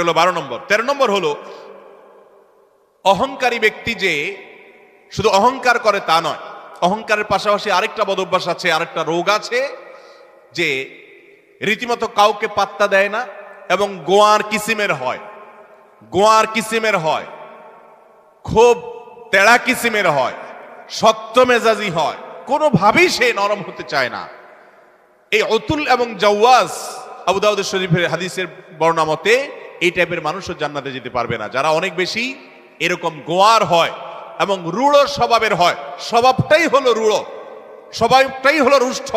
হলো 12 নম্বর। 13 নম্বর হলো অহংকারী ব্যক্তি যে শুধু অহংকার করে তা নয়, অহংকারের পাশাপাশি আরেকটা বদ অভ্যাস আছে, আরেকটা রোগ আছে, যে রীতিমতো কাউকে পাত্তা দেয় না এবং গোয়ার কিসিমের হয়, গোয়ার কিসিমের হয়, খুব তেড়া কিসিমের হয়, শক্ত মেজাজি হয়, কোনোভাবেই সে নরম হতে চায় না। এই উতুল এবং জাওয়াজ আবু দাউদ শরীফের হাদিসের বর্ণনা মতে এই টাইপের মানুষও জান্নাতে যেতে পারবে না, যারা অনেক বেশি এরকম গোয়ার হয় এবং রূঢ় স্বভাবের হয়। স্বভাবটাই হলো রূঢ়, স্বভাবটাই হলো রুষ্ট,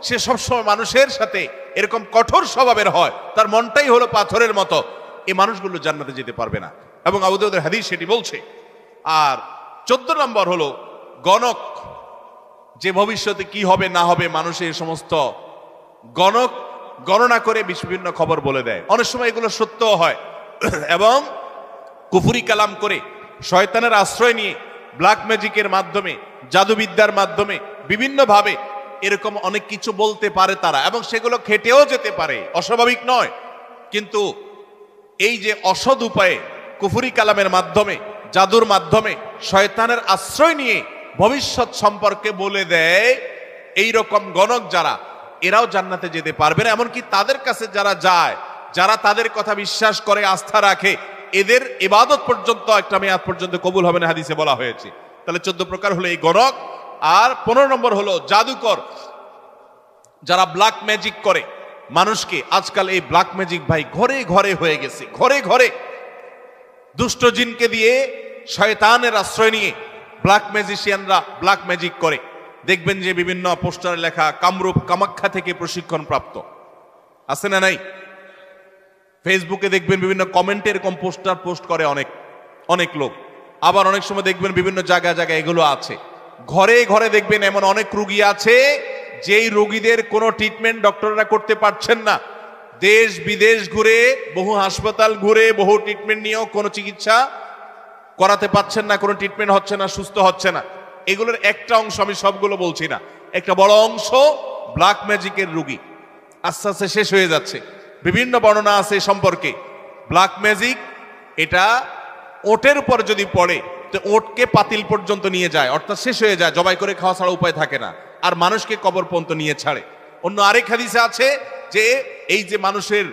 সে সবসময় মানুষের সাথে এরকম কঠোর স্বভাবের হয়, তার মনটাই হলো পাথরের মতো। এই মানুষগুলো জান্নাতে যেতে পারবে না এবং আবু দাউদের হাদিস সেটি বলছে। আর 14 নম্বর হলো গণক, যে ভবিষ্যতে কি হবে না হবে মানুষের সমস্ত গণক গণনা করে বিভিন্ন খবর বলে দেয়। অনেক সময় এগুলো সত্য হয় এবং কুফরি কালাম করে শয়তানের আশ্রয় নিয়ে ব্ল্যাক ম্যাজিকের মাধ্যমে, জাদুবিদ্যার মাধ্যমে বিভিন্নভাবে এরকম অনেক কিছু বলতে পারে তারা, এবং সেগুলো খেটেও যেতে পারে, অস্বাভাবিক নয়। কিন্তু এই যে অসৎ উপায়ে কুফরি কালামের মাধ্যমে, জাদুর মাধ্যমে শয়তানের আশ্রয় নিয়ে ভবিষ্যৎ সম্পর্কে বলে দেয়, এই রকম গণক যারা, এরাও জান্নাতে যেতে পারবে না। এমনকি তাদের কাছে যারা যায়, যারা তাদের কথা বিশ্বাস করে, আস্থা রাখে, এদের ইবাদত পর্যন্ত একটা মেয়াদ পর্যন্ত কবুল হবে না, হাদিসে বলা হয়েছে। তাহলে 14 প্রকার হলো এই গণক। আর 15 নম্বর হলো জাদুকর, যারা ব্ল্যাক ম্যাজিক করে মানুষকে। আজকাল এই ব্ল্যাক ম্যাজিক ভাই ঘরে ঘরে হয়ে গেছে, ঘরে ঘরে দুষ্ট জিনকে দিয়ে শয়তানের আশ্রয় নিয়ে ব্ল্যাক ম্যাজিশিয়ানরা ব্ল্যাক ম্যাজিক করে। দেখবেন যে বিভিন্ন পোস্টারে লেখা কামরূপ কামাখ্যা থেকে প্রশিক্ষণ প্রাপ্ত, আছে না নাই? ফেসবুকে দেখবেন বিভিন্ন কমেন্টে এরকম পোস্টার পোস্ট করে অনেক অনেক লোক। আবার অনেক সময় দেখবেন বিভিন্ন জায়গায় জায়গায় এগুলো আছে। ঘরে ঘরে দেখবেন এমন অনেক রোগী আছে যেই রোগীদের কোনো ট্রিটমেন্ট ডক্টররা করতে পারছেন না। দেশ বিদেশ ঘুরে, বহু হাসপাতাল ঘুরে, বহু ট্রিটমেন্ট নিয়েও কোনো চিকিৎসা করাতে পারছেন না, কোনো ট্রিটমেন্ট হচ্ছে না, সুস্থ হচ্ছে না। এগুলোর একটা অংশ, আমি সবগুলো বলছি না, একটা বড় অংশ ব্ল্যাক ম্যাজিকের রোগী আস্তে আস্তে শেষ হয়ে যাচ্ছে। বিভিন্ন বর্ণনা আছে সম্পর্কে। ব্ল্যাক ম্যাজিক এটা ওটের উপর যদি পড়ে তো ওটকে পাতিল পর্যন্ত নিয়ে যায়, অর্থাৎ শেষ হয়ে যায়, জবাই করে খাওয়া ছাড়া উপায় থাকে না, আর মানুষকে কবর পর্যন্ত নিয়ে ছাড়ে। অন্য আরেক হাদিসে আছে যে এই যে মানুষের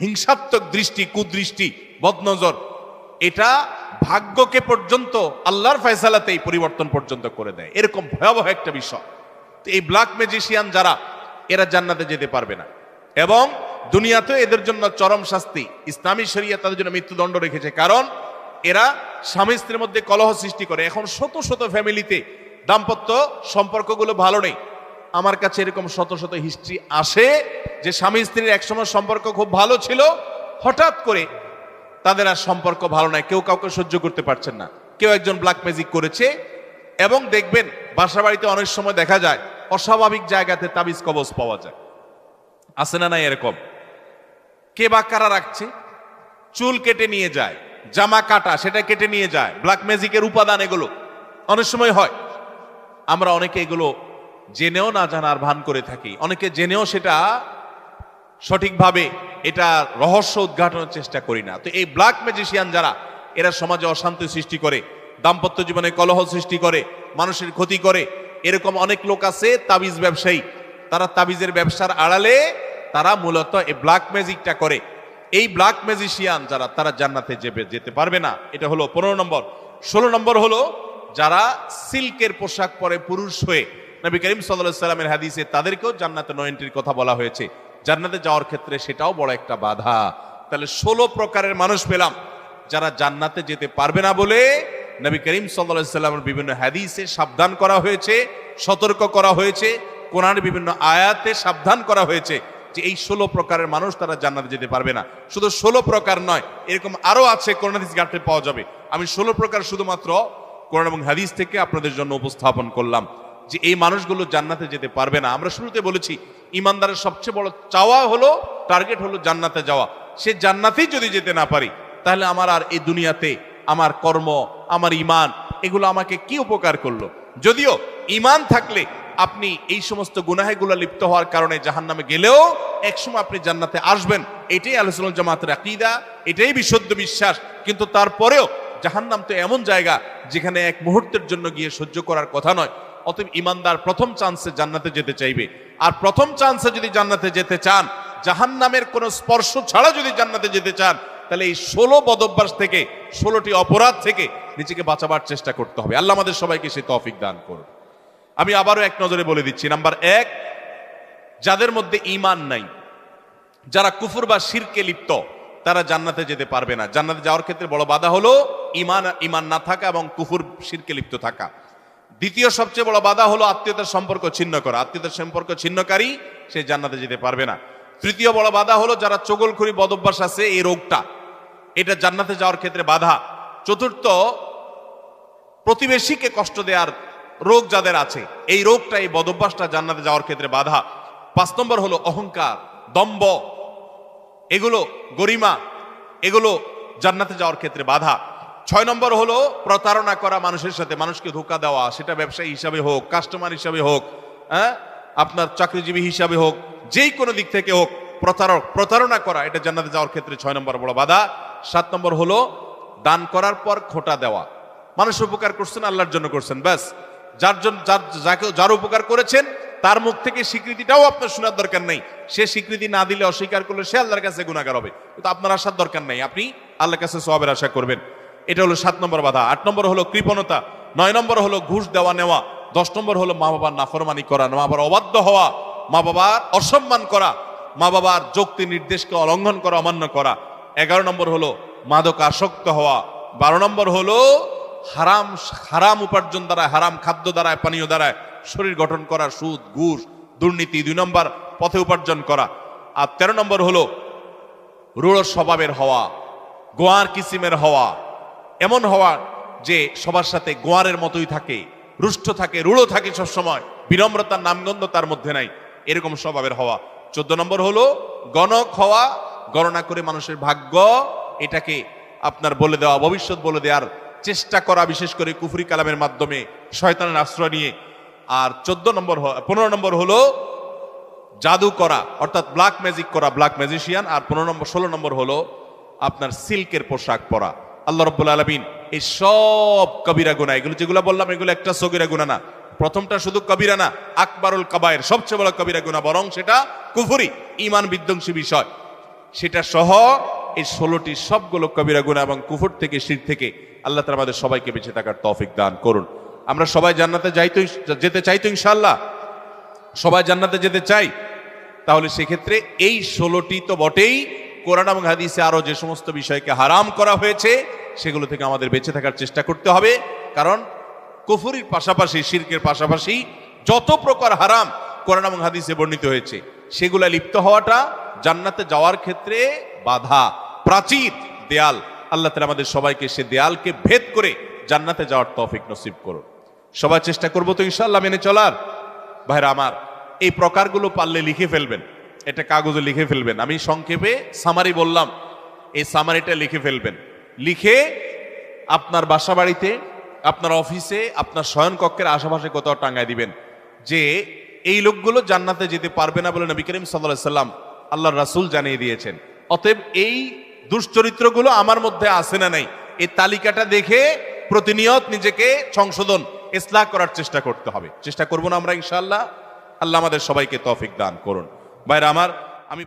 হিংসাত্মক দৃষ্টি, কুদৃষ্টি, বদনজর, এটা ভাগ্যকে পর্যন্ত আল্লাহর ফয়সালাতেই পরিবর্তন পর্যন্ত করে দেয়। এরকম ভয়াবহ একটা বিষয়। তো এই ব্ল্যাক ম্যাজিশিয়ান যারা, এরা জান্নাতে যেতে পারবে না এবং দুনিয়াতে এদের জন্য চরম শাস্তি। ইসলামী শরিয়া তাদের জন্য মৃত্যুদণ্ড রেখেছে, কারণ এরা স্বামী স্ত্রীর মধ্যে কলহ সৃষ্টি করে। এখন শত শত ফ্যামিলিতে দাম্পত্য সম্পর্কগুলো ভালো নেই। আমার কাছে এরকম শত শত হিস্ট্রি আসে যে স্বামী স্ত্রীর একসময় সম্পর্ক খুব ভালো ছিল, হঠাৎ করে তাদের আর সম্পর্ক ভালো নাই, কেউ কাউকে সহ্য করতে পারছেন না, কেউ একজন ব্ল্যাক ম্যাজিক করেছে। এবং দেখবেন বাসা বাড়িতে অনেক সময় দেখা যায় অস্বাভাবিক জায়গাতে তাবিজ কবজ পাওয়া যায়, আছে না নাই? এরকম কে বা কারা রাখছে, চুল কেটে নিয়ে যায়, জামা কাটা সেটা কেটে নিয়ে যায়, ব্ল্যাক ম্যাজিকের উপাদান এগুলো অনেক সময় হয়। আমরা অনেকে এগুলো জেনেও না জানার ভান করে থাকি, অনেকে জেনেও সেটা সঠিকভাবে এটা রহস্য উদ্ঘাটনের চেষ্টা করি না। তো এই ব্ল্যাক ম্যাজিশিয়ান যারা, এরা সমাজে অশান্তি সৃষ্টি করে, দাম্পত্য জীবনে কলহ সৃষ্টি করে, মানুষের ক্ষতি করে। এরকম অনেক লোক আছে তাবিজ ব্যবসায়ী, তারা তাবিজের ব্যবসার আড়ালে তারা মূলত এই ব্ল্যাক ম্যাজিকটা করে। এই ব্ল্যাক ম্যাজিশিয়ান যারা, তারা জান্নাতে যেতে পারবে না। এটা হলো 15 নম্বর। 16 নম্বর হলো যারা সিল্কের পোশাক পরে পুরুষ হয়ে, নবী করিম সাল্লাল্লাহু আলাইহি সাল্লামের হাদিসে তাদেরকেও জান্নাতে নো এন্ট্রির কথা বলা হয়েছে। জান্নাতে যাওয়ার ক্ষেত্রে সেটাও বড় একটা বাধা। তাহলে 16 প্রকারের মানুষ পেলাম যারা জান্নাতে যেতে পারবে না বলে নবী করিম সাল্লাল্লাহু আলাইহি সাল্লামের বিভিন্ন হাদিসে সাবধান করা হয়েছে, সতর্ক করা হয়েছে, কোরআনের বিভিন্ন আয়াতে সাবধান করা হয়েছে যে এই 16 প্রকারের মানুষ তারা জান্নাতে যেতে পারবে না। শুধু 16 প্রকার নয়, এরকম আরো আছে, কোরআন হাদিস ঘাটলে পাওয়া যাবে। আমি 16 প্রকার শুধুমাত্র কোরআন এবং হাদিস থেকে আপনাদের জন্য উপস্থাপন করলাম যে এই মানুষগুলো জান্নাতে যেতে পারবে না। আমরা শুরুতে বলেছি ইমানদারের সবচেয়ে বড় চাওয়া হলো, টার্গেট হলো জান্নাতে যাওয়া। সে জান্নাতেই যদি যেতে না পারি, তাহলে আমার আর এই দুনিয়াতে আমার কর্ম, আমার ইমান, এগুলো আমাকে কি উপকার করলো? যদিও ইমান থাকলে আপনি এই সমস্ত গুনাহেগুলো লিপ্ত হওয়ার কারণে জাহান্নামে গেলেও একসময় আপনি জান্নাতে আসবেন। এটাই আহলে সুন্নাত জামাতের আকীদা, এটাই বিশুদ্ধ বিশ্বাস। কিন্তু তারপরেও জাহান্নাম তো এমন জায়গা যেখানে এক মুহূর্তের জন্য গিয়ে সহ্য করার কথা নয়। অতএব ইমানদার প্রথম চান্সে জান্নাতে যেতে চাইবে। আর প্রথম চান্সে যদি জান্নাতে যেতে চান, জাহান্নামের কোনো স্পর্শ ছাড়া যদি জান্নাতে যেতে চান, তাহলে এই 16 বদঅভ্যাস থেকে, 16টি অপরাধ থেকে নিজেকে বাঁচাবার চেষ্টা করতে হবে। আল্লাহ আমাদের সবাইকে সেই তৌফিক দান করুন। আমি আবারও এক নজরে বলে দিচ্ছি, নাম্বার 1, যাদের মধ্যে ঈমান নাই, যারা কুফর বা শিরকে লিপ্ত, তারা জান্নাতে যেতে পারবে না। জান্নাতে যাওয়ার ক্ষেত্রে বড় বাধা হলো ঈমান না থাকা এবং কুফর শিরকে লিপ্ত থাকা। দ্বিতীয় সবচেয়ে বড় বাধা হলো আত্মীয়তার সম্পর্ক ছিন্ন করা। আত্মীয়তার সম্পর্ক ছিন্নকারী সে জান্নাতে যেতে পারবে না। তৃতীয় বড় বাধা হলো যারা চগলখড়ি বদঅভ্যাস আছে, এই রোগটা, এটা জান্নাতে যাওয়ার ক্ষেত্রে বাধা। চতুর্থ, প্রতিবেশীকে কষ্ট দেওয়ার রোগ যাদের আছে, এই রোগটা, এই বদঅভ্যাসটা জান্নাতে যাওয়ার ক্ষেত্রে বাধা। 5 নম্বর হলো অহংকার, দম্ভ, এগুলো গরিমা, এগুলো জান্নাতে যাওয়ার ক্ষেত্রে বাধা। 6 নম্বর হলো প্রতারণা করা মানুষের সাথে, মানুষকে ধোঁকা দেওয়া, সেটা ব্যবসায়ী হিসাবে হোক, কাস্টমার হিসাবে হোক, আপনার চাকরিজীবী হিসাবে হোক, যেই কোনো দিক থেকে হোক, প্রতারণা করা, এটা জান্নাতে যাওয়ার ক্ষেত্রে 6 নম্বর বড় বাধা। 7 নম্বর হলো দান করার পর খোঁটা দেওয়া। মানুষ উপকার করছেন, আল্লাহর জন্য করছেন, ব্যাস, যার উপকার করেছেন তার মুখ থেকে স্বীকৃতিটাও আপনার শোনার দরকার নেই। সে স্বীকৃতি না দিলে, অস্বীকার করলে সে আল্লাহর কাছে গুনাহগার হবে, কিন্তু আপনার আসার দরকার নেই, আপনি আল্লাহর কাছে সওয়াবের আশা করবেন। এটা হলো 7 নম্বর বাধা। 8 নম্বর হলো কৃপণতা। 9 নম্বর হলো ঘুষ দেওয়া নেওয়া। 10 নম্বর হলো মা বাবার নাফরমানি করা, মা বাবার অবাধ্য হওয়া, মা বাবার অসম্মান করা, মা বাবার যুক্তি নির্দেশকে অলঙ্ঘন করা, অমান্য করা। 11 নম্বর হলো মাদক আসক্ত হওয়া। 12 নম্বর হলো হারাম উপার্জন দ্বারা, হারাম খাদ্য দ্বারা, পানীয় দ্বারা শরীর গঠন করা, সুদ, ঘুষ, দুর্নীতি, 2 নম্বর পথে উপার্জন করা। আর 13 নম্বর হলো রূঢ় স্বভাবের হওয়া, গোয়ার কিসিমের হওয়া, এমন হওয়া যে সবার সাথে গোয়ারের মতোই থাকে, রুষ্ট থাকে, রূঢ় থাকে সবসময়, বিনম্রতার নামগন্ধ তার মধ্যে নাই, এরকম স্বভাবের হওয়া। 14 নম্বর হলো গণক হওয়া, গণনা করে মানুষের ভাগ্য এটাকে আপনার বলে দেওয়া, ভবিষ্যৎ বলে দেওয়ার চেষ্টা করা, বিশেষ করে কুফরি কালামের মাধ্যমে, শয়তানের আশ্রয় নিয়ে। আর 15 নম্বর হলো জাদু করা, অর্থাৎ ব্ল্যাক ম্যাজিক করা, ব্ল্যাক ম্যাজিশিয়ান। আর 16 নম্বর হলো আপনার সিল্কের পোশাক পরা। আল্লাহ রাব্বুল আলামিন এই সব কবিরা গুনাহ, এগুলো যেগুলো বললাম, এগুলো একটা সগীরা গুনাহ না, প্রথমটা শুধু কবিরা না, আকবারুল কাবায়ের, সবচেয়ে বড় কবিরা গুনাহ, বরং সেটা কুফরি, ঈমান বিধ্বংসী বিষয়। সেটা সহ এই 16টি সবগুলো কবিরা গুনাহ এবং কুফর থেকে, শিরক থেকে আল্লাহ তাআলা আমাদের সবাইকে বেঁচে থাকার তৌফিক দান করুন। আমরা সবাই জান্নাতে যেতে চাই তো ইনশাআল্লাহ? সবাই জান্নাতে যেতে চাই। তাহলে সেক্ষেত্রে এই 16টি তো বটেই, কোরআন এবং হাদিসে আরো যে সমস্ত বিষয়কে হারাম করা হয়েছে সেগুলো থেকে আমাদের বেঁচে থাকার চেষ্টা করতে হবে। কারণ কুফরির পাশাপাশি, শিরকের পাশাপাশি যত প্রকার হারাম কোরআন এবং হাদিসে বর্ণিত হয়েছে, সেগুলা লিপ্ত হওয়াটা জান্নাতে যাওয়ার ক্ষেত্রে বাধা, প্রাচীর, দেয়াল। আল্লাহ তাআলা আমাদের সবাইকে সে দেয়ালকে ভেদ করে জান্নাতে যাওয়ার তৌফিক নসিব করুন। সবাই চেষ্টা করবো তো ইনশাআল্লাহ মেনে চলার। ভাইরা আমার, এই প্রকারগুলো পারলে লিখে ফেলবেন, এটা কাগজে লিখে ফেলবেন। আমি সংক্ষেপে সামারি বললাম, এই সামারিটা লিখে ফেলবেন। লিখে আপনার বাসা বাড়িতে, আপনার অফিসে, আপনার শয়নকক্ষের আশেপাশে কোথাও টাঙ্গায় দিবেন যে এই লোকগুলো জান্নাতে যেতে পারবে না বলে নবী করিম সাল্লাল্লাহু আলাইহি সাল্লাম, আল্লাহর রাসূল জানিয়ে দিয়েছেন। অতএব এই দুশ্চরিত্রগুলো আমার মধ্যে আছে না নাই, এই তালিকাটা দেখে প্রতিনিয়ত নিজেকে সংশোধন, ইসলাহ করার চেষ্টা করতে হবে। চেষ্টা করবো না আমরা ইনশাআল্লাহ? আল্লাহ আমাদের সবাইকে তৌফিক দান করুন। ভাইরা আমার,